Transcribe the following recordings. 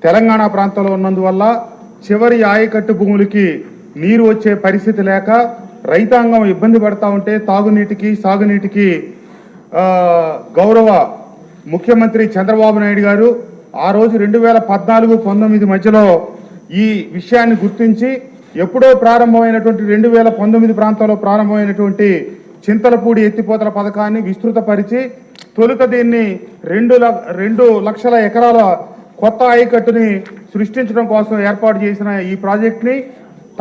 తెలంగాణ ప్రాంతంలో ఉన్నందువల్ల చివరి ఆయకట్టు భూములకి నీరు వచ్చే పరిస్థితి లేక రైతాంగం ఇబ్బంది పడతా ఉంటే తాగునీటికి సాగునీటికి గౌరవ ముఖ్యమంత్రి చంద్రబాబు నాయుడు గారు ఆ రోజు 2014-19 మధ్యలో ఈ విషయాన్ని గుర్తించి ఎప్పుడో ప్రారంభమైనటువంటి 2019 ప్రాంతంలో ప్రారంభమైనటువంటి చింతలపూడి ఎత్తిపోతల పథకాన్ని విస్తృతపరిచి తొలుత దీన్ని 2 లక్షల ఎకరాల కొత్త ఆయకట్టుని సృష్టించడం కోసం ఏర్పాటు చేసిన ఈ ప్రాజెక్ట్ని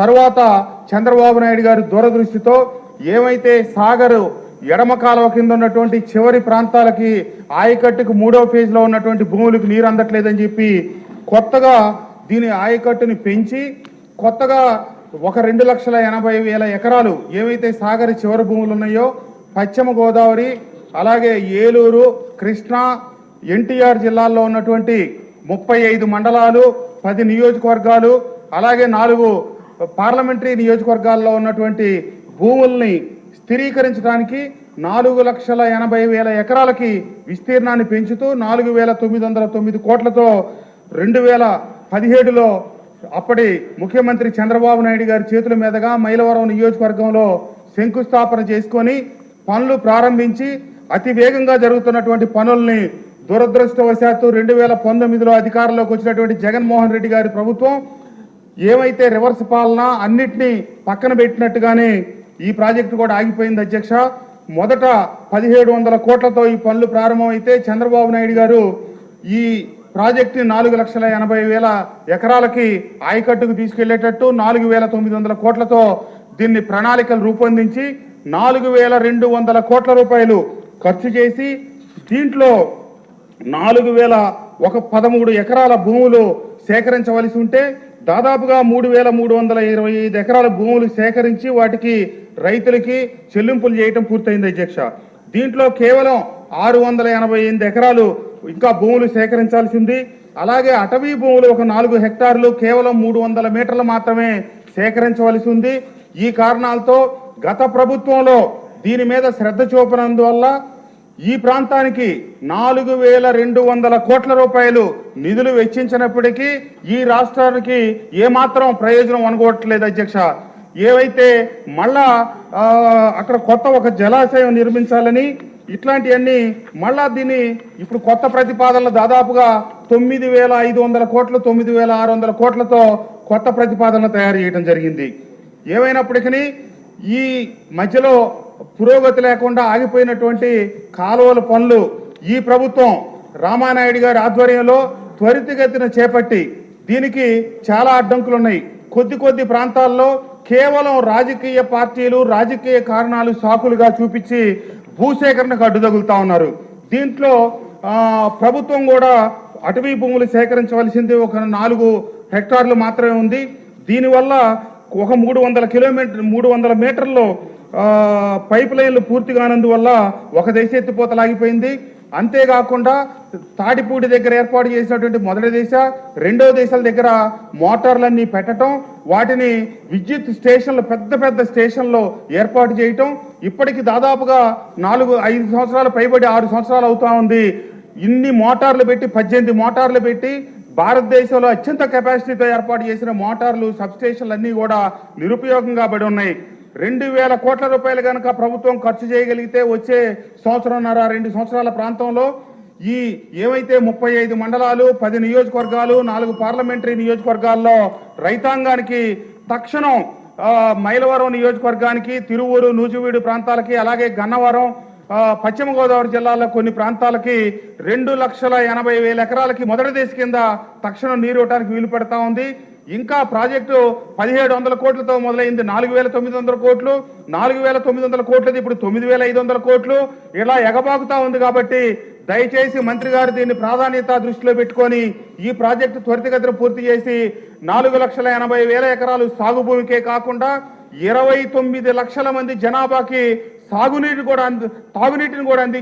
తర్వాత చంద్రబాబు నాయుడు గారి దూరదృష్టితో ఏమైతే సాగర్ ఎడమ కాలువ కింద ఉన్నటువంటి చివరి ప్రాంతాలకి ఆయకట్టుకు 3వ ఫేజ్లో ఉన్నటువంటి భూములకు నీరు అందట్లేదని చెప్పి కొత్తగా దీని ఆయకట్టుని పెంచి కొత్తగా 2,80,000 ఎకరాలు ఏవైతే సాగర్ చివరి భూములు ఉన్నాయో పశ్చిమ గోదావరి అలాగే ఏలూరు కృష్ణా ఎన్టీఆర్ జిల్లాల్లో ఉన్నటువంటి 35 మండలాలు 10 నియోజకవర్గాలు అలాగే 4 పార్లమెంటరీ నియోజకవర్గాల్లో ఉన్నటువంటి భూముల్ని స్థిరీకరించడానికి 4,80,000 ఎకరాలకి విస్తీర్ణాన్ని పెంచుతూ 4,909 కోట్లతో 2017లో అప్పటి ముఖ్యమంత్రి చంద్రబాబు నాయుడు గారి చేతుల మీదుగా మైలవరం నియోజకవర్గంలో శంకుస్థాపన చేసుకొని పనులు ప్రారంభించి అతి వేగంగా జరుగుతున్నటువంటి పనుల్ని దురదృష్టవశాత్తు 2019లో అధికారంలోకి వచ్చినటువంటి జగన్మోహన్ రెడ్డి గారి ప్రభుత్వం ఏమైతే రివర్స్ పాలన అన్నిటినీ పక్కన పెట్టినట్టుగానే ఈ ప్రాజెక్టు కూడా ఆగిపోయింది అధ్యక్ష. మొదట 1,700 కోట్లతో ఈ పనులు ప్రారంభమైతే చంద్రబాబు నాయుడు గారు ఈ ప్రాజెక్టుని 4,80,000 ఎకరాలకి ఆయకట్టుకు తీసుకెళ్లేటట్టు 4,900 కోట్లతో దీన్ని ప్రణాళికలు రూపొందించి 4,200 కోట్ల రూపాయలు ఖర్చు చేసి దీంట్లో 4,013 ఎకరాల భూములు సేకరించవలసి ఉంటే దాదాపుగా 3,325 ఎకరాల భూములు సేకరించి వాటికి రైతులకి చెల్లింపులు చేయటం పూర్తయింది అధ్యక్ష. దీంట్లో కేవలం 688 ఎకరాలు ఇంకా భూములు సేకరించాల్సి ఉంది. అలాగే అటవీ భూములు ఒక 4 హెక్టార్లు కేవలం 300 మీటర్లు మాత్రమే సేకరించవలసి ఉంది. ఈ కారణాలతో గత ప్రభుత్వంలో దీని మీద శ్రద్ధ చూపనందువల్ల ఈ ప్రాంతానికి 4,200 కోట్ల రూపాయలు నిధులు వెచ్చించినప్పటికీ ఈ రాష్ట్రానికి ఏమాత్రం ప్రయోజనం అనుకోవట్లేదు అధ్యక్ష. ఏవైతే మళ్ళా అక్కడ కొత్త ఒక జలాశయం నిర్మించాలని ఇట్లాంటివన్నీ మళ్ళా దీన్ని ఇప్పుడు కొత్త ప్రతిపాదనలు దాదాపుగా 9,500 కోట్లు 9,600 కోట్లతో కొత్త ప్రతిపాదనలు తయారు చేయడం జరిగింది. ఏమైనప్పటికీ ఈ మధ్యలో పురోగతి లేకుండా ఆగిపోయినటువంటి కాలువల పనులు ఈ ప్రభుత్వం రామానాయుడు గారి ఆధ్వర్యంలో త్వరితగతిన చేపట్టి దీనికి చాలా అడ్డంకులు ఉన్నాయి. కొద్ది ప్రాంతాల్లో కేవలం రాజకీయ పార్టీలు రాజకీయ కారణాలు సాకులుగా చూపించి భూసేకరణకు అడ్డు తగులుతా ఉన్నారు. దీంట్లో ప్రభుత్వం కూడా అటవీ భూములు సేకరించవలసింది ఒక 4 హెక్టార్లు మాత్రమే ఉంది. దీనివల్ల ఒక 300 మీటర్లు పైప్ లైన్లు పూర్తి కానందువల్ల ఒక దశ ఎత్తిపోతలాగిపోయింది. అంతేకాకుండా తాడిపూడి దగ్గర ఏర్పాటు చేసినటువంటి మొదటి దశ రెండో దశల దగ్గర మోటార్లన్నీ పెట్టడం వాటిని విద్యుత్ స్టేషన్లు పెద్ద స్టేషన్లో ఏర్పాటు చేయటం ఇప్పటికి దాదాపుగా 4-5 సంవత్సరాలు పైబడి 6 సంవత్సరాలు అవుతా ఉంది. ఇన్ని మోటార్లు పెట్టి 18 మోటార్లు పెట్టి భారతదేశంలో అత్యంత కెపాసిటీతో ఏర్పాటు చేసిన మోటార్లు సబ్స్టేషన్లు అన్నీ కూడా నిరుపయోగంగా పడి ఉన్నాయి. 2,000 కోట్ల రూపాయలు కనుక ప్రభుత్వం ఖర్చు చేయగలిగితే వచ్చే 1.5-2 సంవత్సరాల ప్రాంతంలో ఈ ఏమైతే 35 మండలాలు 10 నియోజకవర్గాలు 4 పార్లమెంటరీ నియోజకవర్గాల్లో రైతాంగానికి తక్షణం మైలవరం నియోజకవర్గానికి తిరువూరు నూజివీడు ప్రాంతాలకి అలాగే గన్నవరం పశ్చిమ గోదావరి జిల్లాలో కొన్ని ప్రాంతాలకి 2,80,000 ఎకరాలకి మొదటి దశ కింద తక్షణం నీరు ఇవ్వడానికి వీలు పెడతా ఉంది. ఇంకా ప్రాజెక్టు 1,700 కోట్లతో మొదలైంది 4,900 కోట్లు 4,900 కోట్లది ఇప్పుడు 9,500 కోట్లు ఇలా ఎగబాకుతా ఉంది. కాబట్టి దయచేసి మంత్రి గారు దీన్ని ప్రాధాన్యత దృష్టిలో పెట్టుకొని ఈ ప్రాజెక్టు త్వరితగతిన పూర్తి చేసి 4,80,000 ఎకరాలు సాగు భూమికే కాకుండా 29 లక్షల మంది జనాభాకి తాగునీటిని కూడా అందించి